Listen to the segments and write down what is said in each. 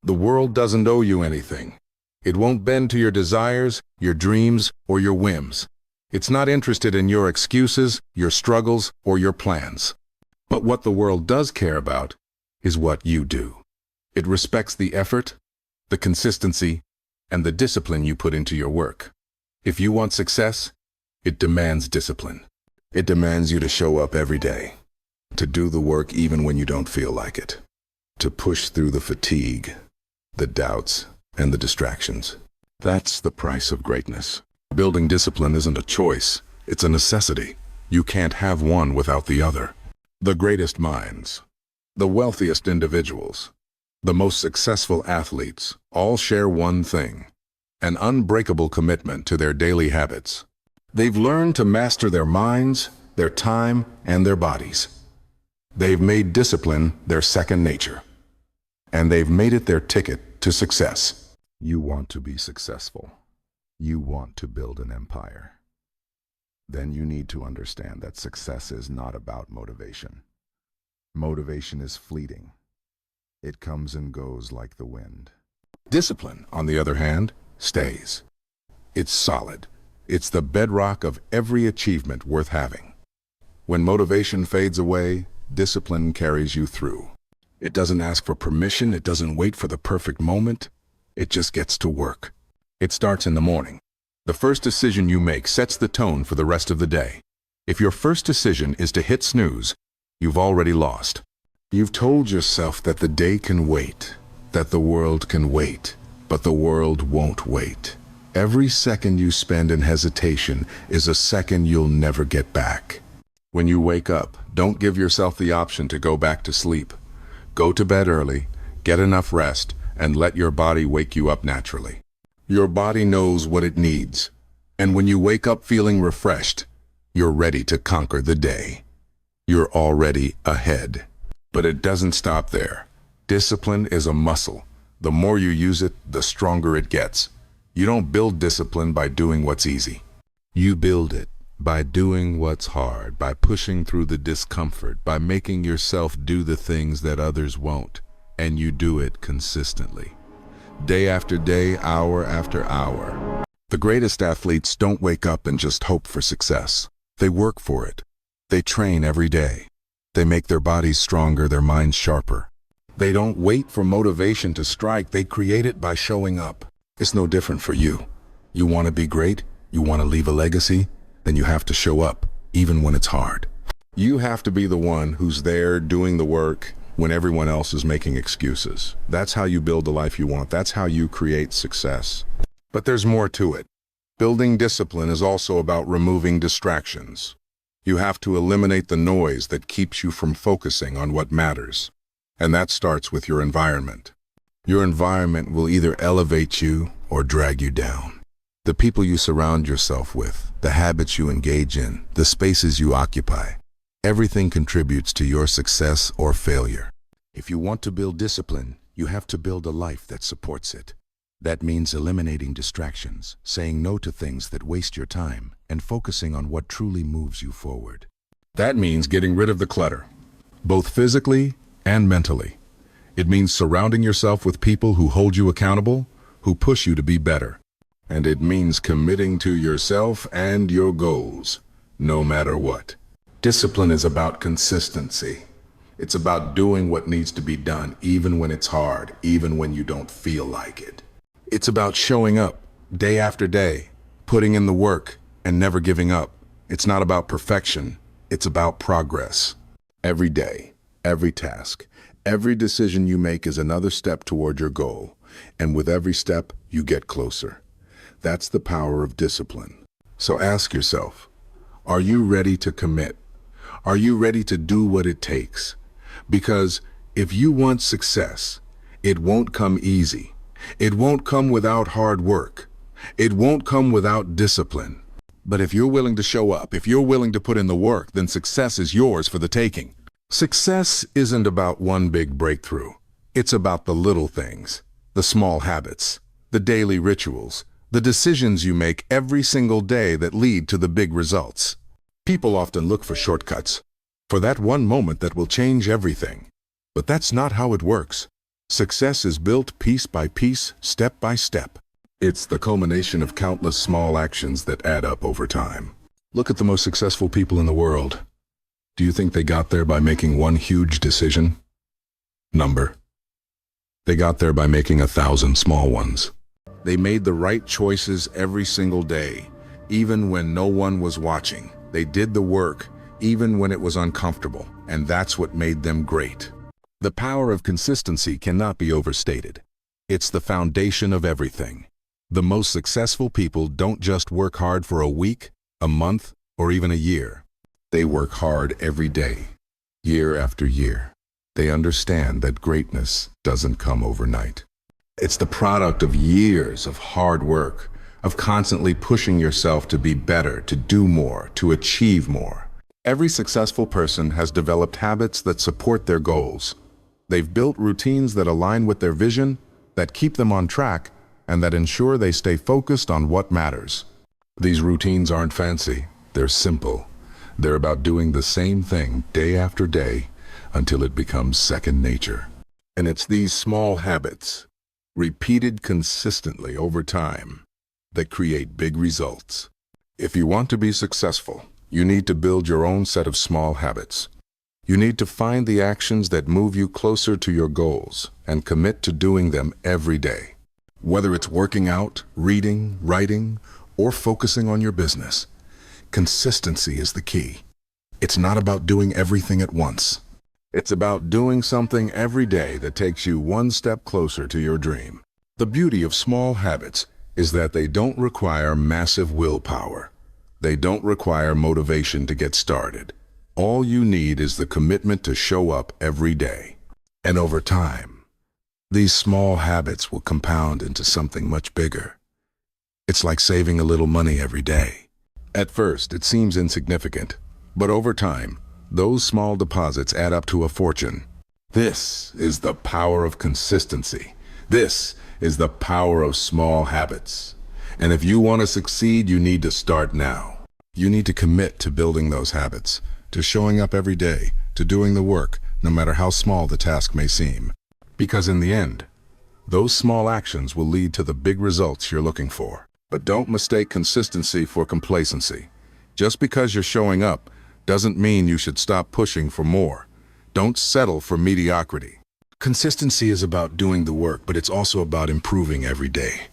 The world doesn't owe you anything. It won't bend to your desires, your dreams, or your whims. It's not interested in your excuses, your struggles, or your plans. But what the world does care about is what you do. It respects the effort, the consistency, and the discipline you put into your work. If you want success, it demands discipline. It demands you to show up every day, to do the work even when you don't feel like it, to push through the fatigue, the doubts, and the distractions. That's the price of greatness. Building discipline isn't a choice, it's a necessity. You can't have one without the other. The greatest minds, the wealthiest individuals, the most successful athletes all share one thing: an unbreakable commitment to their daily habits. They've learned to master their minds, their time, and their bodies. They've made discipline their second nature. And they've made it their ticket to success. You want to be successful. You want to build an empire. Then you need to understand that success is not about motivation. Motivation is fleeting. It comes and goes like the wind. Discipline, on the other hand, stays. It's solid. It's the bedrock of every achievement worth having. When motivation fades away, discipline carries you through. It doesn't ask for permission, it doesn't wait for the perfect moment. It just gets to work. It starts in the morning. The first decision you make sets the tone for the rest of the day. If your first decision is to hit snooze, you've already lost. You've told yourself that the day can wait, that the world can wait, but the world won't wait. Every second you spend in hesitation is a second you'll never get back. When you wake up, don't give yourself the option to go back to sleep. Go to bed early, get enough rest, and let your body wake you up naturally. Your body knows what it needs, and when you wake up feeling refreshed, you're ready to conquer the day. You're already ahead. But it doesn't stop there. Discipline is a muscle. The more you use it, the stronger it gets. You don't build discipline by doing what's easy. You build it by doing what's hard, by pushing through the discomfort, by making yourself do the things that others won't, and you do it consistently. Day after day, hour after hour. The greatest athletes don't wake up and just hope for success. They work for it. They train every day. They make their bodies stronger, their minds sharper. They don't wait for motivation to strike. They create it by showing up. It's no different for you. You want to be great? You want to leave a legacy? Then you have to show up, even when it's hard. You have to be the one who's there doing the work when everyone else is making excuses. That's how you build the life you want. That's how you create success. But there's more to it. Building discipline is also about removing distractions. You have to eliminate the noise that keeps you from focusing on what matters. And that starts with your environment. Your environment will either elevate you or drag you down. The people you surround yourself with, the habits you engage in, the spaces you occupy, everything contributes to your success or failure. If you want to build discipline, you have to build a life that supports it. That means eliminating distractions, saying no to things that waste your time, and focusing on what truly moves you forward. That means getting rid of the clutter, both physically and mentally. It means surrounding yourself with people who hold you accountable, who push you to be better. And it means committing to yourself and your goals, no matter what. Discipline is about consistency. It's about doing what needs to be done, even when it's hard, even when you don't feel like it. It's about showing up day after day, putting in the work, and never giving up. It's not about perfection. It's about progress. Every day, every task, every decision you make is another step toward your goal. And with every step, you get closer. That's the power of discipline. So ask yourself, are you ready to commit? Are you ready to do what it takes? Because if you want success, it won't come easy. It won't come without hard work. It won't come without discipline. But if you're willing to show up, if you're willing to put in the work, then success is yours for the taking. Success isn't about one big breakthrough. It's about the little things, the small habits, the daily rituals, the decisions you make every single day that lead to the big results. People often look for shortcuts, for that one moment that will change everything. But that's not how it works. Success is built piece by piece, step by step. It's the culmination of countless small actions that add up over time. Look at the most successful people in the world. Do you think they got there by making one huge decision? Number. They got there by making 1,000 small ones. They made the right choices every single day, even when no one was watching. They did the work, even when it was uncomfortable, and that's what made them great. The power of consistency cannot be overstated. It's the foundation of everything. The most successful people don't just work hard for a week, a month, or even a year. They work hard every day, year after year. They understand that greatness doesn't come overnight. It's the product of years of hard work, of constantly pushing yourself to be better, to do more, to achieve more. Every successful person has developed habits that support their goals. They've built routines that align with their vision, that keep them on track, and that ensure they stay focused on what matters. These routines aren't fancy, they're simple. They're about doing the same thing day after day until it becomes second nature. And it's these small habits, repeated consistently over time, that create big results. If you want to be successful, you need to build your own set of small habits. You need to find the actions that move you closer to your goals and commit to doing them every day. Whether it's working out, reading, writing, or focusing on your business, consistency is the key. It's not about doing everything at once. It's about doing something every day that takes you one step closer to your dream. The beauty of small habits is that they don't require massive willpower. They don't require motivation to get started. All you need is the commitment to show up every day. And over time, these small habits will compound into something much bigger. It's like saving a little money every day. At first, it seems insignificant, but over time, those small deposits add up to a fortune. This is the power of consistency. This is the power of small habits. And if you want to succeed, you need to start now. You need to commit to building those habits, to showing up every day, to doing the work, no matter how small the task may seem. Because in the end, those small actions will lead to the big results you're looking for. But don't mistake consistency for complacency. Just because you're showing up doesn't mean you should stop pushing for more. Don't settle for mediocrity. Consistency is about doing the work, but it's also about improving every day.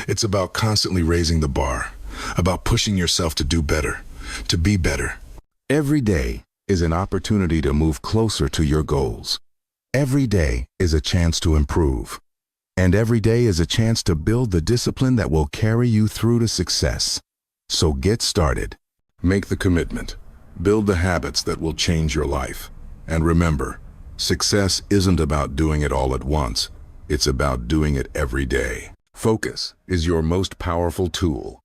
It's about constantly raising the bar, about pushing yourself to do better, to be better. Every day is an opportunity to move closer to your goals. Every day is a chance to improve. And every day is a chance to build the discipline that will carry you through to success. So get started. Make the commitment. Build the habits that will change your life. And remember, success isn't about doing it all at once. It's about doing it every day. Focus is your most powerful tool.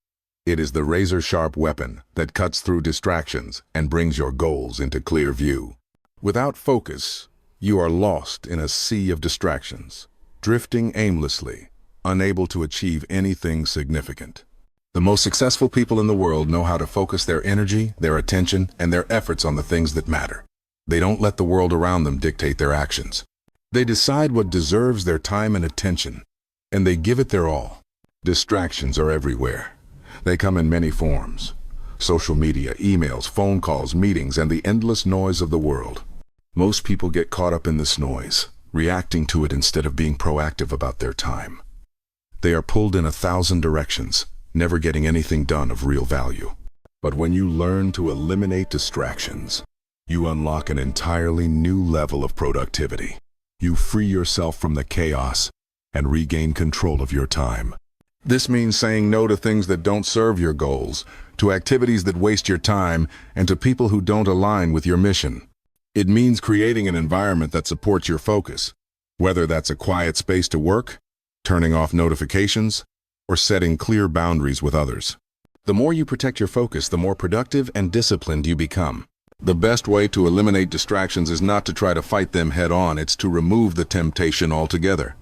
It is the razor-sharp weapon that cuts through distractions and brings your goals into clear view. Without focus, you are lost in a sea of distractions, drifting aimlessly, unable to achieve anything significant. The most successful people in the world know how to focus their energy, their attention, and their efforts on the things that matter. They don't let the world around them dictate their actions. They decide what deserves their time and attention, and they give it their all. Distractions are everywhere. They come in many forms: social media, emails, phone calls, meetings, and the endless noise of the world. Most people get caught up in this noise, reacting to it instead of being proactive about their time. They are pulled in 1,000 directions, never getting anything done of real value. But when you learn to eliminate distractions, you unlock an entirely new level of productivity. You free yourself from the chaos and regain control of your time. This means saying no to things that don't serve your goals, to activities that waste your time, and to people who don't align with your mission. It means creating an environment that supports your focus, whether that's a quiet space to work, turning off notifications, or setting clear boundaries with others. The more you protect your focus, the more productive and disciplined you become. The best way to eliminate distractions is not to try to fight them head-on, it's to remove the temptation altogether.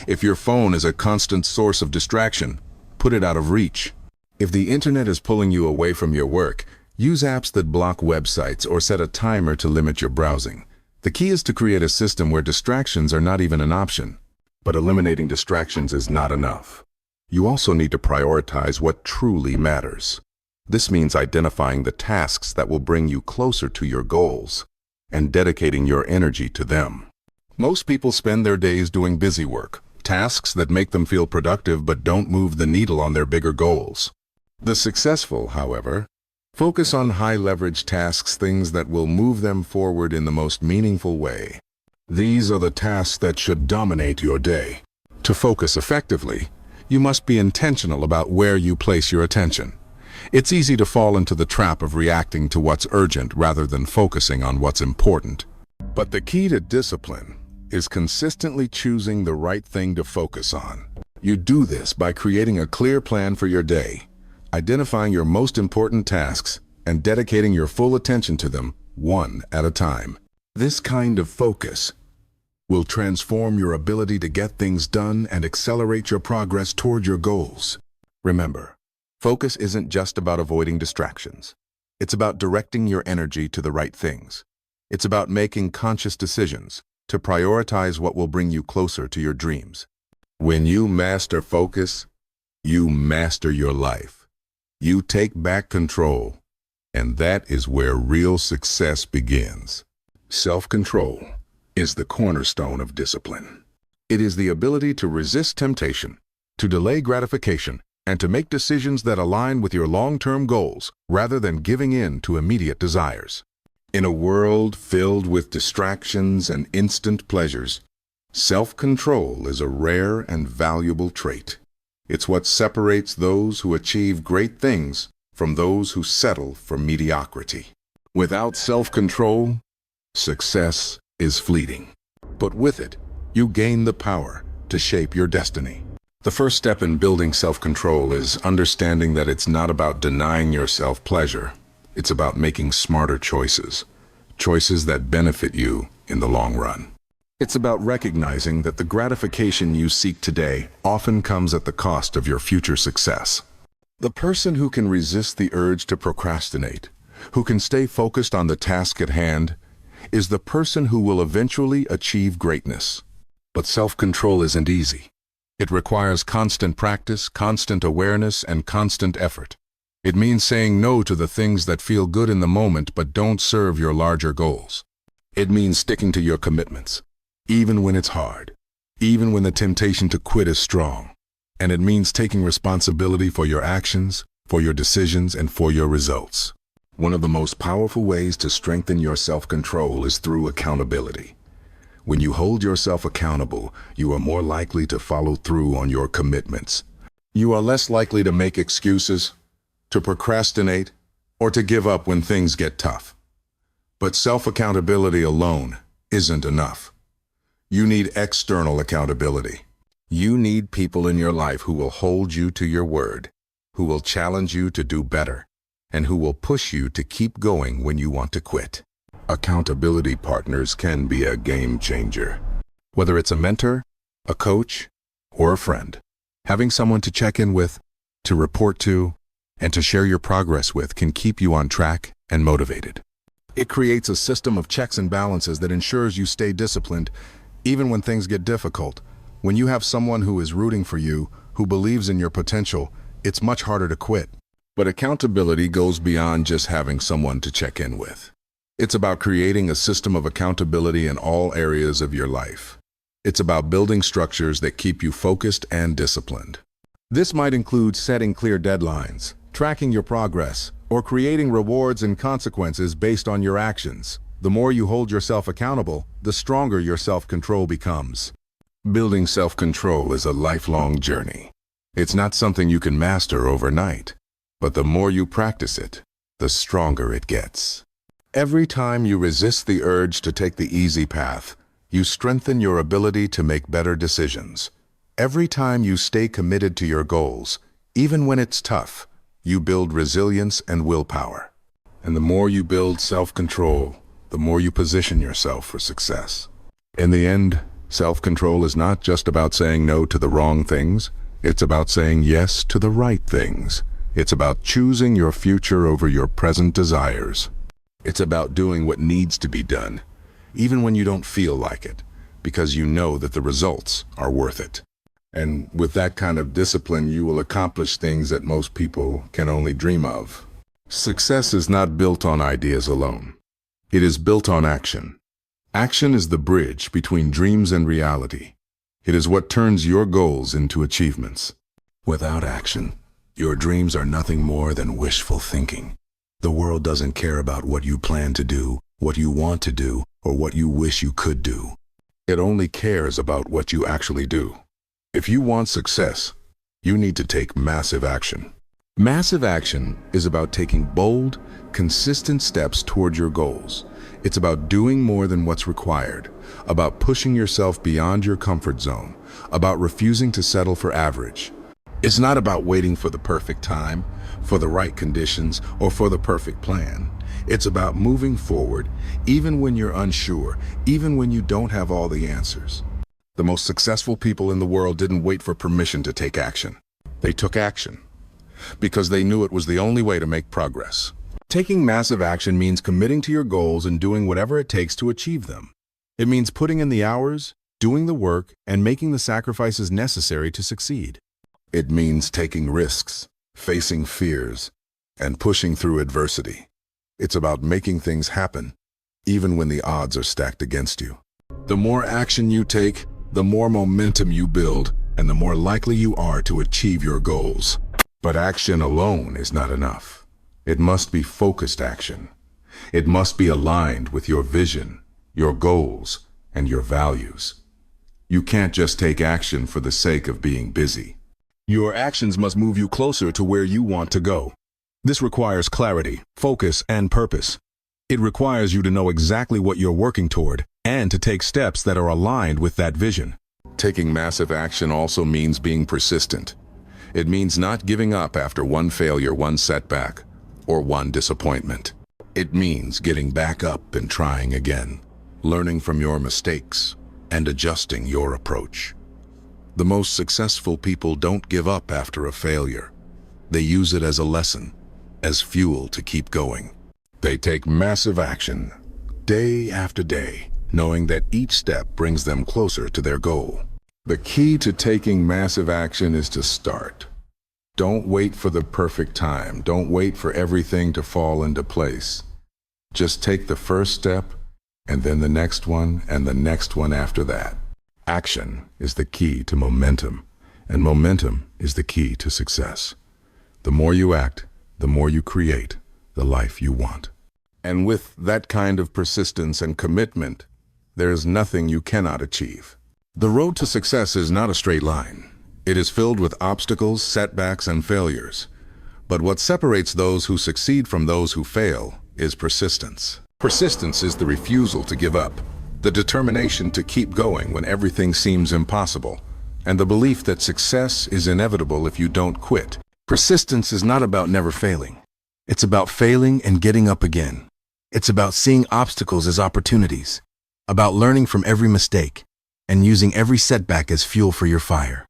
If your phone is a constant source of distraction, put it out of reach. If the internet is pulling you away from your work, use apps that block websites or set a timer to limit your browsing. The key is to create a system where distractions are not even an option. But eliminating distractions is not enough. You also need to prioritize what truly matters. This means identifying the tasks that will bring you closer to your goals and dedicating your energy to them. Most people spend their days doing busy work, tasks that make them feel productive but don't move the needle on their bigger goals. The successful, however, focus on high-leverage tasks, things that will move them forward in the most meaningful way. These are the tasks that should dominate your day. To focus effectively, you must be intentional about where you place your attention. It's easy to fall into the trap of reacting to what's urgent rather than focusing on what's important. But the key to discipline is consistently choosing the right thing to focus on. You do this by creating a clear plan for your day, identifying your most important tasks, and dedicating your full attention to them, one at a time. This kind of focus will transform your ability to get things done and accelerate your progress toward your goals. Remember, focus isn't just about avoiding distractions. It's about directing your energy to the right things. It's about making conscious decisions to prioritize what will bring you closer to your dreams. When you master focus, you master your life. You take back control, and that is where real success begins. Self-control is the cornerstone of discipline. It is the ability to resist temptation, to delay gratification, and to make decisions that align with your long-term goals rather than giving in to immediate desires. In a world filled with distractions and instant pleasures, self-control is a rare and valuable trait. It's what separates those who achieve great things from those who settle for mediocrity. Without self-control, success is fleeting. But with it, you gain the power to shape your destiny. The first step in building self-control is understanding that it's not about denying yourself pleasure. It's about making smarter choices, choices that benefit you in the long run. It's about recognizing that the gratification you seek today often comes at the cost of your future success. The person who can resist the urge to procrastinate, who can stay focused on the task at hand, is the person who will eventually achieve greatness. But self-control isn't easy. It requires constant practice, constant awareness, and constant effort. It means saying no to the things that feel good in the moment but don't serve your larger goals. It means sticking to your commitments, even when it's hard, even when the temptation to quit is strong. And it means taking responsibility for your actions, for your decisions, and for your results. One of the most powerful ways to strengthen your self-control is through accountability. When you hold yourself accountable, you are more likely to follow through on your commitments. You are less likely to make excuses, to procrastinate, or to give up when things get tough. But self-accountability alone isn't enough. You need external accountability. You need people in your life who will hold you to your word, who will challenge you to do better, and who will push you to keep going when you want to quit. Accountability partners can be a game changer. Whether it's a mentor, a coach, or a friend, having someone to check in with, to report to, and to share your progress with can keep you on track and motivated. It creates a system of checks and balances that ensures you stay disciplined even when things get difficult. When you have someone who is rooting for you, who believes in your potential, it's much harder to quit. But accountability goes beyond just having someone to check in with. It's about creating a system of accountability in all areas of your life. It's about building structures that keep you focused and disciplined. This might include setting clear deadlines, tracking your progress, or creating rewards and consequences based on your actions. The more you hold yourself accountable, the stronger your self-control becomes. Building self-control is a lifelong journey. It's not something you can master overnight, but the more you practice it, the stronger it gets. Every time you resist the urge to take the easy path, you strengthen your ability to make better decisions. Every time you stay committed to your goals, even when it's tough, you build resilience and willpower. And the more you build self-control, the more you position yourself for success. In the end, self-control is not just about saying no to the wrong things. It's about saying yes to the right things. It's about choosing your future over your present desires. It's about doing what needs to be done, even when you don't feel like it, because you know that the results are worth it. And with that kind of discipline, you will accomplish things that most people can only dream of. Success is not built on ideas alone. It is built on action. Action is the bridge between dreams and reality. It is what turns your goals into achievements. Without action, your dreams are nothing more than wishful thinking. The world doesn't care about what you plan to do, what you want to do, or what you wish you could do. It only cares about what you actually do. If you want success, you need to take massive action. Massive action is about taking bold, consistent steps toward your goals. It's about doing more than what's required, about pushing yourself beyond your comfort zone, about refusing to settle for average. It's not about waiting for the perfect time, for the right conditions, or for the perfect plan. It's about moving forward, even when you're unsure, even when you don't have all the answers. The most successful people in the world didn't wait for permission to take action. They took action because they knew it was the only way to make progress. Taking massive action means committing to your goals and doing whatever it takes to achieve them. It means putting in the hours, doing the work, and making the sacrifices necessary to succeed. It means taking risks, facing fears, and pushing through adversity. It's about making things happen, even when the odds are stacked against you. The more action you take, the more momentum you build, and the more likely you are to achieve your goals. But action alone is not enough. It must be focused action. It must be aligned with your vision, your goals, and your values. You can't just take action for the sake of being busy. Your actions must move you closer to where you want to go. This requires clarity, focus, and purpose. It requires you to know exactly what you're working toward and to take steps that are aligned with that vision. Taking massive action also means being persistent. It means not giving up after one failure, one setback, or one disappointment. It means getting back up and trying again, learning from your mistakes, and adjusting your approach. The most successful people don't give up after a failure. They use it as a lesson, as fuel to keep going. They take massive action, day after day, knowing that each step brings them closer to their goal. The key to taking massive action is to start. Don't wait for the perfect time. Don't wait for everything to fall into place. Just take the first step, and then the next one, and the next one after that. Action is the key to momentum, and momentum is the key to success. The more you act, the more you create the life you want. And with that kind of persistence and commitment, there is nothing you cannot achieve. The road to success is not a straight line. It is filled with obstacles, setbacks, and failures. But what separates those who succeed from those who fail is persistence. Persistence is the refusal to give up, the determination to keep going when everything seems impossible, and the belief that success is inevitable if you don't quit. Persistence is not about never failing. It's about failing and getting up again. It's about seeing obstacles as opportunities, about learning from every mistake, and using every setback as fuel for your fire.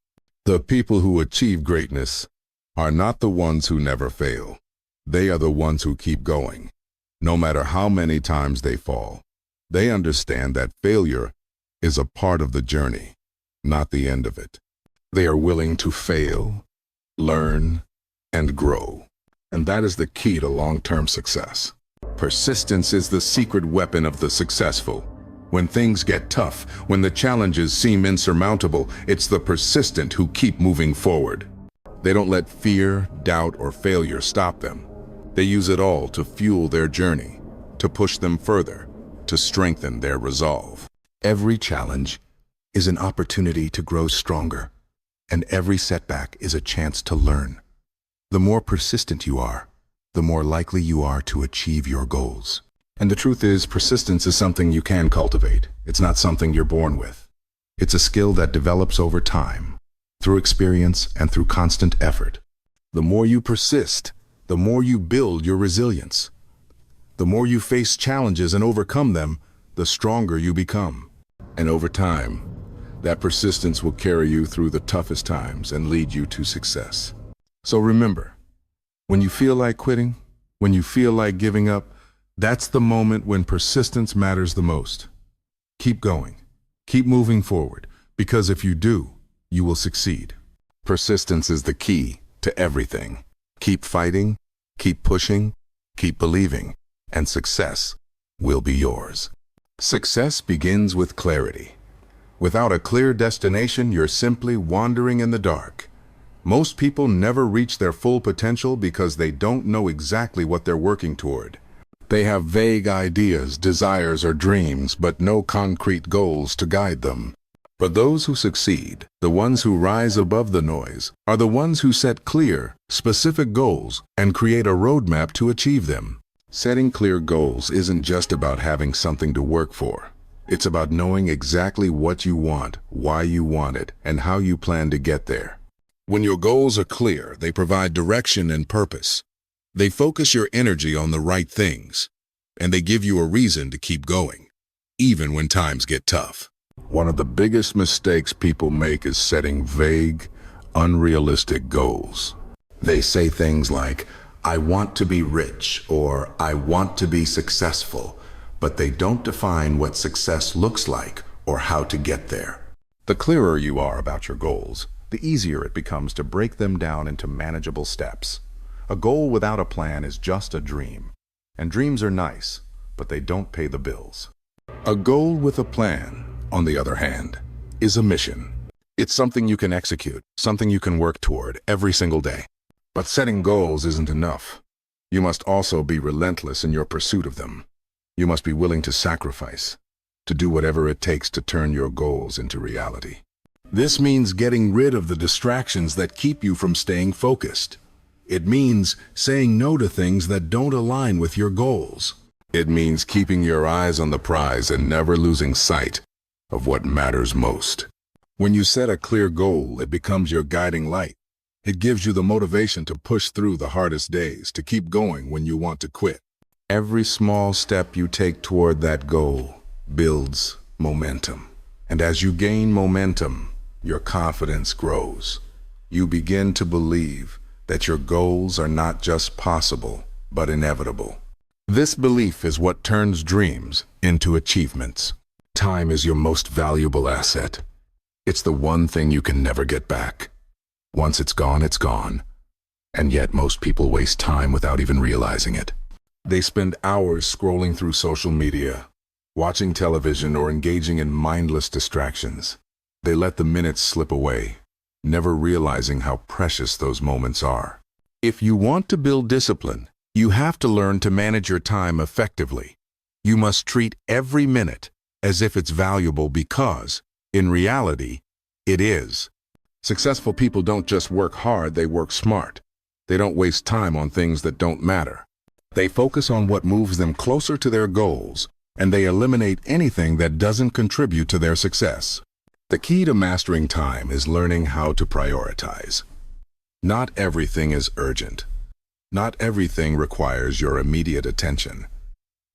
The people who achieve greatness are not the ones who never fail. They are the ones who keep going, no matter how many times they fall. They understand that failure is a part of the journey, not the end of it. They are willing to fail, learn, and grow. And that is the key to long-term success. Persistence is the secret weapon of the successful. When things get tough, when the challenges seem insurmountable, it's the persistent who keep moving forward. They don't let fear, doubt, or failure stop them. They use it all to fuel their journey, to push them further, to strengthen their resolve. Every challenge is an opportunity to grow stronger, and every setback is a chance to learn. The more persistent you are, the more likely you are to achieve your goals. And the truth is, persistence is something you can cultivate. It's not something you're born with. It's a skill that develops over time, through experience and through constant effort. The more you persist, the more you build your resilience. The more you face challenges and overcome them, the stronger you become. And over time, that persistence will carry you through the toughest times and lead you to success. So remember, when you feel like quitting, when you feel like giving up, that's the moment when persistence matters the most. Keep going. Keep moving forward, because if you do, you will succeed. Persistence is the key to everything. Keep fighting, keep pushing, keep believing, and success will be yours. Success begins with clarity. Without a clear destination, you're simply wandering in the dark. Most people never reach their full potential because they don't know exactly what they're working toward. They have vague ideas, desires, or dreams, but no concrete goals to guide them. But those who succeed, the ones who rise above the noise, are the ones who set clear, specific goals and create a roadmap to achieve them. Setting clear goals isn't just about having something to work for. It's about knowing exactly what you want, why you want it, and how you plan to get there. When your goals are clear, they provide direction and purpose. They focus your energy on the right things, and they give you a reason to keep going, even when times get tough. One of the biggest mistakes people make is setting vague, unrealistic goals. They say things like, "I want to be rich," or "I want to be successful," but they don't define what success looks like or how to get there. The clearer you are about your goals, the easier it becomes to break them down into manageable steps. A goal without a plan is just a dream, and dreams are nice, but they don't pay the bills. A goal with a plan, on the other hand, is a mission. It's something you can execute, something you can work toward every single day. But setting goals isn't enough. You must also be relentless in your pursuit of them. You must be willing to sacrifice, to do whatever it takes to turn your goals into reality. This means getting rid of the distractions that keep you from staying focused. It means saying no to things that don't align with your goals. It means keeping your eyes on the prize and never losing sight of what matters most. When you set a clear goal, it becomes your guiding light. It gives you the motivation to push through the hardest days, to keep going when you want to quit. Every small step you take toward that goal builds momentum. And as you gain momentum, your confidence grows. You begin to believe that your goals are not just possible, but inevitable. This belief is what turns dreams into achievements. Time is your most valuable asset. It's the one thing you can never get back. Once it's gone, it's gone. And yet most people waste time without even realizing it. They spend hours scrolling through social media, watching television, or engaging in mindless distractions. They let the minutes slip away, never realizing how precious those moments are. If you want to build discipline, you have to learn to manage your time effectively. You must treat every minute as if it's valuable because, in reality, it is. Successful people don't just work hard, they work smart. They don't waste time on things that don't matter. They focus on what moves them closer to their goals, and they eliminate anything that doesn't contribute to their success. The key to mastering time is learning how to prioritize. Not everything is urgent. Not everything requires your immediate attention.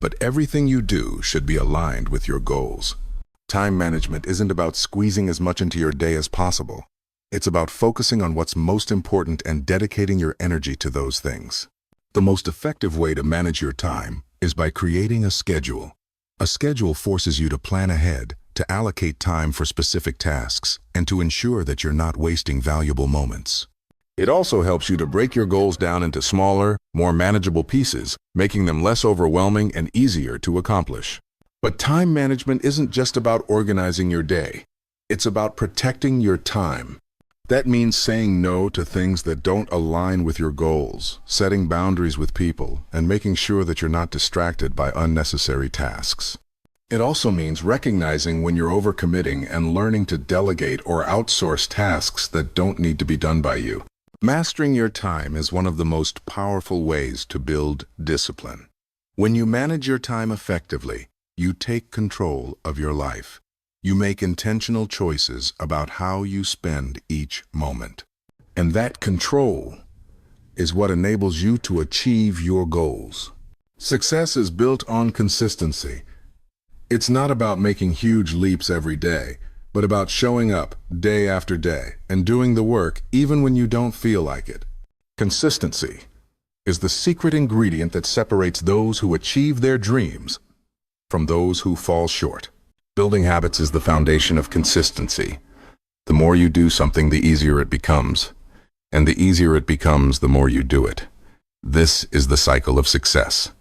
But everything you do should be aligned with your goals. Time management isn't about squeezing as much into your day as possible. It's about focusing on what's most important and dedicating your energy to those things. The most effective way to manage your time is by creating a schedule. A schedule forces you to plan ahead, to allocate time for specific tasks, and to ensure that you're not wasting valuable moments. It also helps you to break your goals down into smaller, more manageable pieces, making them less overwhelming and easier to accomplish. But time management isn't just about organizing your day. It's about protecting your time. That means saying no to things that don't align with your goals, setting boundaries with people, and making sure that you're not distracted by unnecessary tasks. It also means recognizing when you're overcommitting and learning to delegate or outsource tasks that don't need to be done by you. Mastering your time is one of the most powerful ways to build discipline. When you manage your time effectively, you take control of your life. You make intentional choices about how you spend each moment. And that control is what enables you to achieve your goals. Success is built on consistency. It's not about making huge leaps every day, but about showing up day after day and doing the work even when you don't feel like it. Consistency is the secret ingredient that separates those who achieve their dreams from those who fall short. Building habits is the foundation of consistency. The more you do something, the easier it becomes. And the easier it becomes, the more you do it. This is the cycle of success.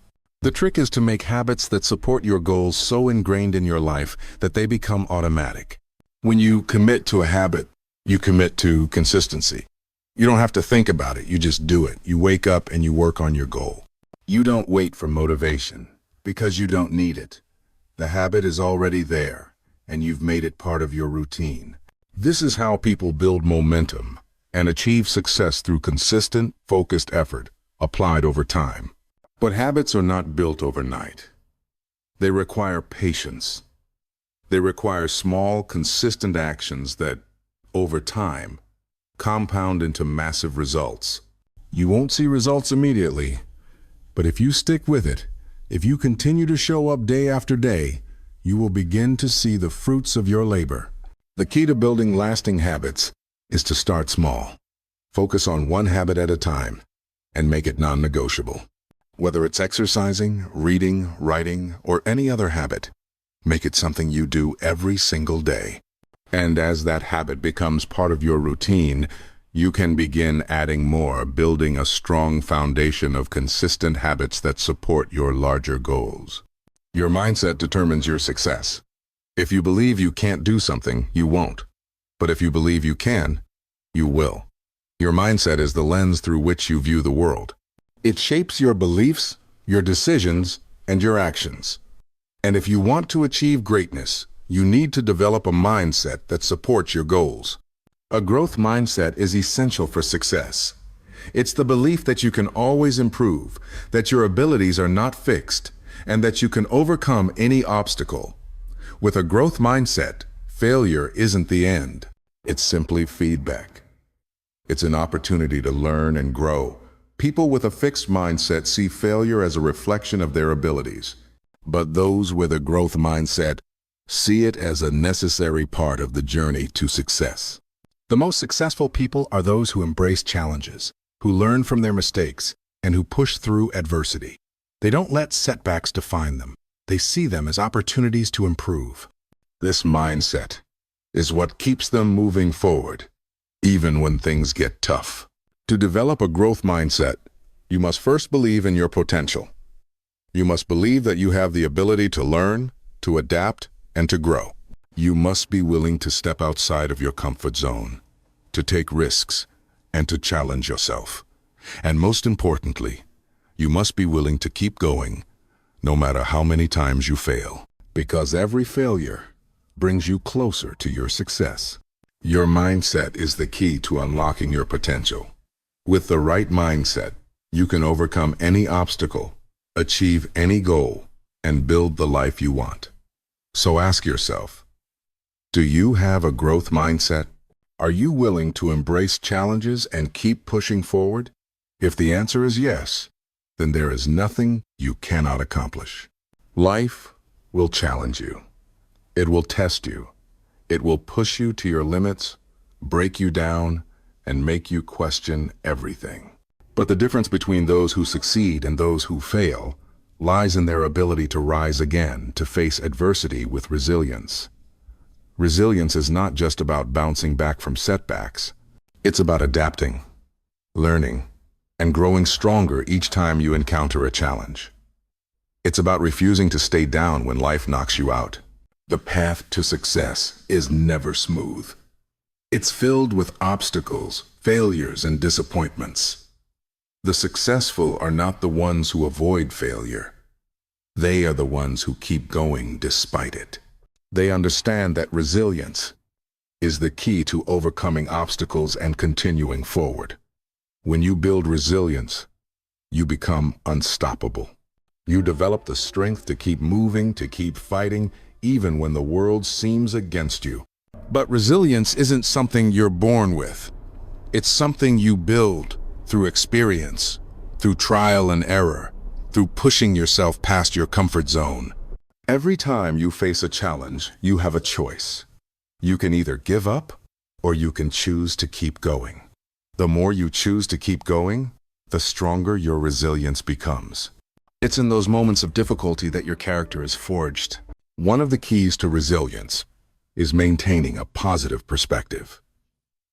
The trick is to make habits that support your goals so ingrained in your life that they become automatic. When you commit to a habit, you commit to consistency. You don't have to think about it, you just do it. You wake up and you work on your goal. You don't wait for motivation, because you don't need it. The habit is already there, and you've made it part of your routine. This is how people build momentum and achieve success through consistent, focused effort applied over time. But habits are not built overnight. They require patience. They require small, consistent actions that, over time, compound into massive results. You won't see results immediately, but if you stick with it, if you continue to show up day after day, you will begin to see the fruits of your labor. The key to building lasting habits is to start small. Focus on one habit at a time and make it non-negotiable. Whether it's exercising, reading, writing, or any other habit, make it something you do every single day. And as that habit becomes part of your routine, you can begin adding more, building a strong foundation of consistent habits that support your larger goals. Your mindset determines your success. If you believe you can't do something, you won't. But if you believe you can, you will. Your mindset is the lens through which you view the world. It shapes your beliefs, your decisions, and your actions. And if you want to achieve greatness, you need to develop a mindset that supports your goals. A growth mindset is essential for success. It's the belief that you can always improve, that your abilities are not fixed, and that you can overcome any obstacle. With a growth mindset, failure isn't the end. It's simply feedback. It's an opportunity to learn and grow. People with a fixed mindset see failure as a reflection of their abilities. But those with a growth mindset see it as a necessary part of the journey to success. The most successful people are those who embrace challenges, who learn from their mistakes, and who push through adversity. They don't let setbacks define them. They see them as opportunities to improve. This mindset is what keeps them moving forward, even when things get tough. To develop a growth mindset, you must first believe in your potential. You must believe that you have the ability to learn, to adapt, and to grow. You must be willing to step outside of your comfort zone, to take risks, and to challenge yourself. And most importantly, you must be willing to keep going, no matter how many times you fail, because every failure brings you closer to your success. Your mindset is the key to unlocking your potential. With the right mindset, you can overcome any obstacle, achieve any goal, and build the life you want. So ask yourself, do you have a growth mindset? Are you willing to embrace challenges and keep pushing forward? If the answer is yes, then there is nothing you cannot accomplish. Life will challenge you. It will test you. It will push you to your limits, break you down, and make you question everything. But the difference between those who succeed and those who fail lies in their ability to rise again, to face adversity with resilience. Resilience is not just about bouncing back from setbacks. It's about adapting, learning, and growing stronger each time you encounter a challenge. It's about refusing to stay down when life knocks you out. The path to success is never smooth. It's filled with obstacles, failures, and disappointments. The successful are not the ones who avoid failure. They are the ones who keep going despite it. They understand that resilience is the key to overcoming obstacles and continuing forward. When you build resilience, you become unstoppable. You develop the strength to keep moving, to keep fighting, even when the world seems against you. But resilience isn't something you're born with. It's something you build through experience, through trial and error, through pushing yourself past your comfort zone. Every time you face a challenge, you have a choice. You can either give up or you can choose to keep going. The more you choose to keep going, the stronger your resilience becomes. It's in those moments of difficulty that your character is forged. One of the keys to resilience is maintaining a positive perspective.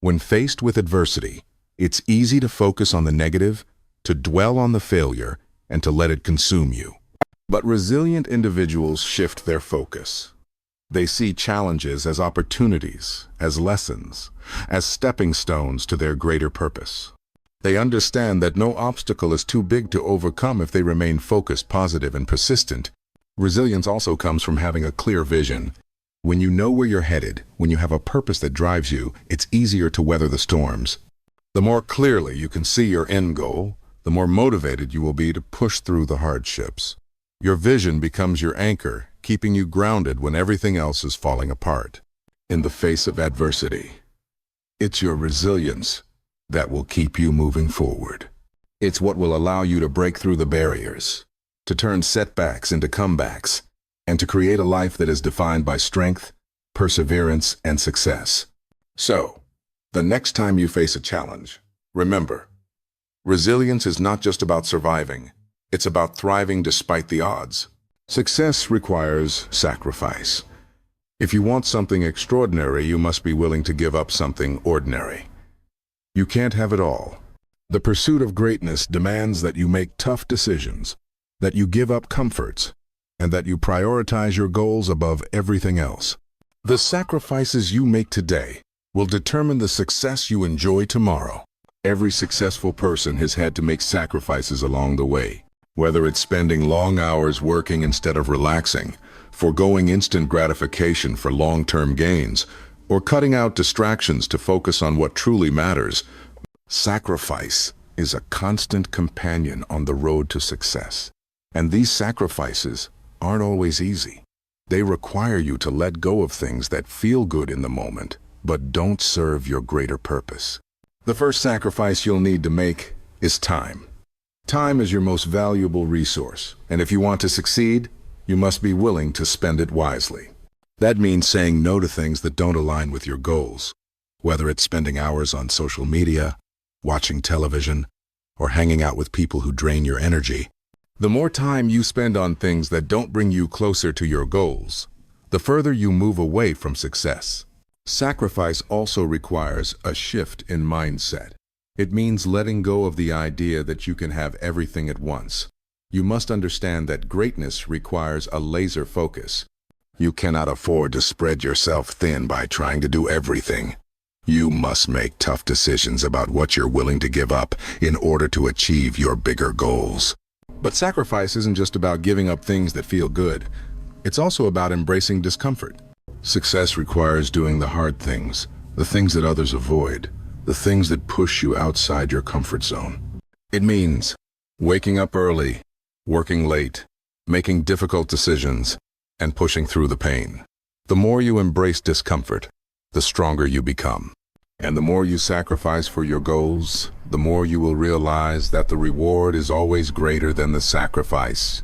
When faced with adversity, it's easy to focus on the negative, to dwell on the failure, and to let it consume you. But resilient individuals shift their focus. They see challenges as opportunities, as lessons, as stepping stones to their greater purpose. They understand that no obstacle is too big to overcome if they remain focused, positive, and persistent. Resilience also comes from having a clear vision. When you know where you're headed, when you have a purpose that drives you, it's easier to weather the storms. The more clearly you can see your end goal, the more motivated you will be to push through the hardships. Your vision becomes your anchor, keeping you grounded when everything else is falling apart. In the face of adversity, it's your resilience that will keep you moving forward. It's what will allow you to break through the barriers, to turn setbacks into comebacks, and to create a life that is defined by strength, perseverance, and success. So, the next time you face a challenge, remember, resilience is not just about surviving, it's about thriving despite the odds. Success requires sacrifice. If you want something extraordinary, you must be willing to give up something ordinary. You can't have it all. The pursuit of greatness demands that you make tough decisions, that you give up comforts, and that you prioritize your goals above everything else. The sacrifices you make today will determine the success you enjoy tomorrow. Every successful person has had to make sacrifices along the way, whether it's spending long hours working instead of relaxing, foregoing instant gratification for long-term gains, or cutting out distractions to focus on what truly matters. Sacrifice is a constant companion on the road to success. And these sacrifices aren't always easy. They require you to let go of things that feel good in the moment, but don't serve your greater purpose. The first sacrifice you'll need to make is time. Time is your most valuable resource, and if you want to succeed, you must be willing to spend it wisely. That means saying no to things that don't align with your goals, whether it's spending hours on social media, watching television, or hanging out with people who drain your energy. The more time you spend on things that don't bring you closer to your goals, the further you move away from success. Sacrifice also requires a shift in mindset. It means letting go of the idea that you can have everything at once. You must understand that greatness requires a laser focus. You cannot afford to spread yourself thin by trying to do everything. You must make tough decisions about what you're willing to give up in order to achieve your bigger goals. But sacrifice isn't just about giving up things that feel good. It's also about embracing discomfort. Success requires doing the hard things, the things that others avoid, the things that push you outside your comfort zone. It means waking up early, working late, making difficult decisions, and pushing through the pain. The more you embrace discomfort, the stronger you become. And the more you sacrifice for your goals, the more you will realize that the reward is always greater than the sacrifice.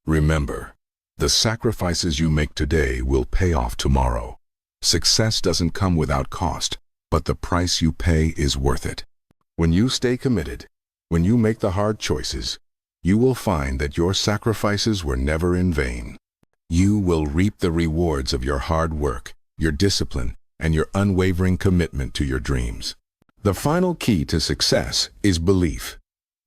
Remember, the sacrifices you make today will pay off tomorrow. Success doesn't come without cost, but the price you pay is worth it. When you stay committed, when you make the hard choices, you will find that your sacrifices were never in vain. You will reap the rewards of your hard work, your discipline, and your unwavering commitment to your dreams. The final key to success is belief.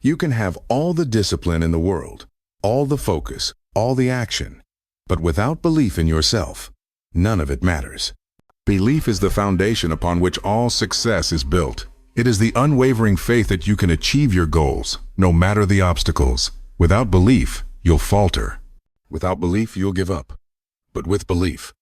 You can have all the discipline in the world, all the focus, all the action, but without belief in yourself, none of it matters. Belief is the foundation upon which all success is built. It is the unwavering faith that you can achieve your goals, no matter the obstacles. Without belief, you'll falter. Without belief, you'll give up. But with belief,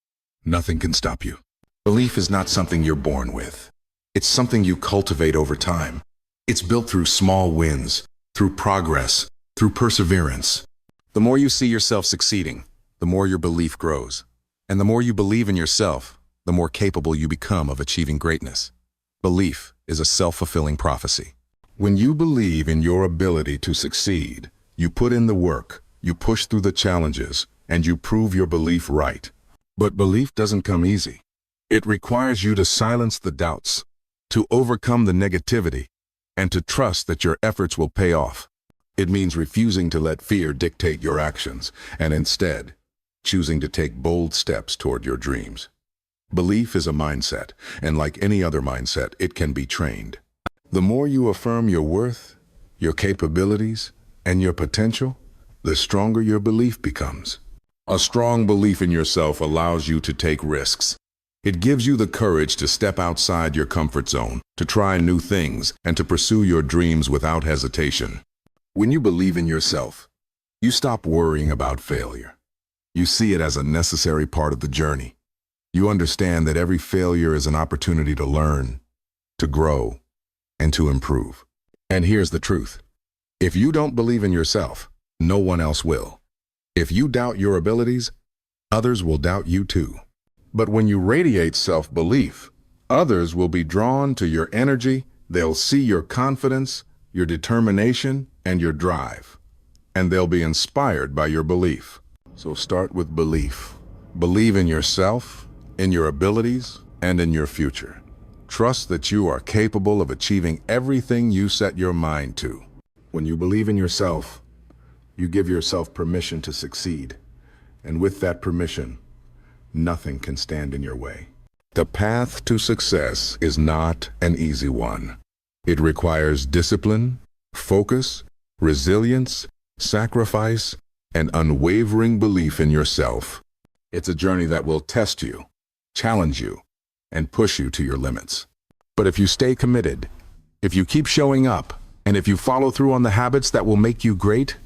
nothing can stop you. Belief is not something you're born with. It's something you cultivate over time. It's built through small wins, through progress, through perseverance. The more you see yourself succeeding, the more your belief grows. And the more you believe in yourself, the more capable you become of achieving greatness. Belief is a self-fulfilling prophecy. When you believe in your ability to succeed, you put in the work, you push through the challenges, and you prove your belief right. But belief doesn't come easy. It requires you to silence the doubts, to overcome the negativity, and to trust that your efforts will pay off. It means refusing to let fear dictate your actions, and instead, choosing to take bold steps toward your dreams. Belief is a mindset, and like any other mindset, it can be trained. The more you affirm your worth, your capabilities, and your potential, the stronger your belief becomes. A strong belief in yourself allows you to take risks. It gives you the courage to step outside your comfort zone, to try new things, and to pursue your dreams without hesitation. When you believe in yourself, you stop worrying about failure. You see it as a necessary part of the journey. You understand that every failure is an opportunity to learn, to grow, and to improve. And here's the truth. If you don't believe in yourself, no one else will. If you doubt your abilities, others will doubt you too. But when you radiate self-belief, others will be drawn to your energy. They'll see your confidence, your determination, and your drive. And they'll be inspired by your belief. So start with belief. Believe in yourself, in your abilities, and in your future. Trust that you are capable of achieving everything you set your mind to. When you believe in yourself, you give yourself permission to succeed. And with that permission, nothing can stand in your way. The path to success is not an easy one. It requires discipline, focus, resilience, sacrifice, and unwavering belief in yourself. It's a journey that will test you, challenge you, and push you to your limits. But if you stay committed, if you keep showing up, and if you follow through on the habits that will make you great,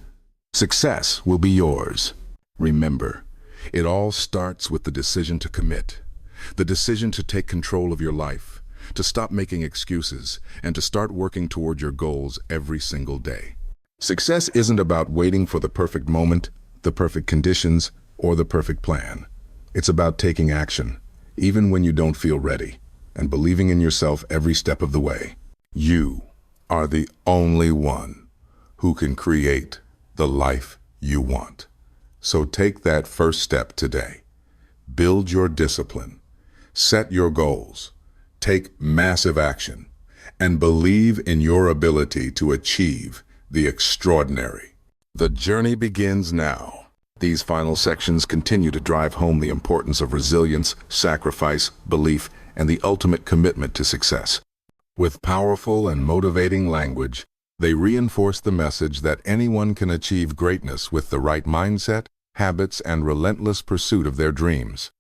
success will be yours. Remember, it all starts with the decision to commit, the decision to take control of your life, to stop making excuses, and to start working toward your goals every single day. Success isn't about waiting for the perfect moment, the perfect conditions, or the perfect plan. It's about taking action, even when you don't feel ready, and believing in yourself every step of the way. You are the only one who can create the life you want. So take that first step today. Build your discipline, set your goals, take massive action, and believe in your ability to achieve the extraordinary. The journey begins now. These final sections continue to drive home the importance of resilience, sacrifice, belief, and the ultimate commitment to success. With powerful and motivating language, they reinforce the message that anyone can achieve greatness with the right mindset, habits, and relentless pursuit of their dreams.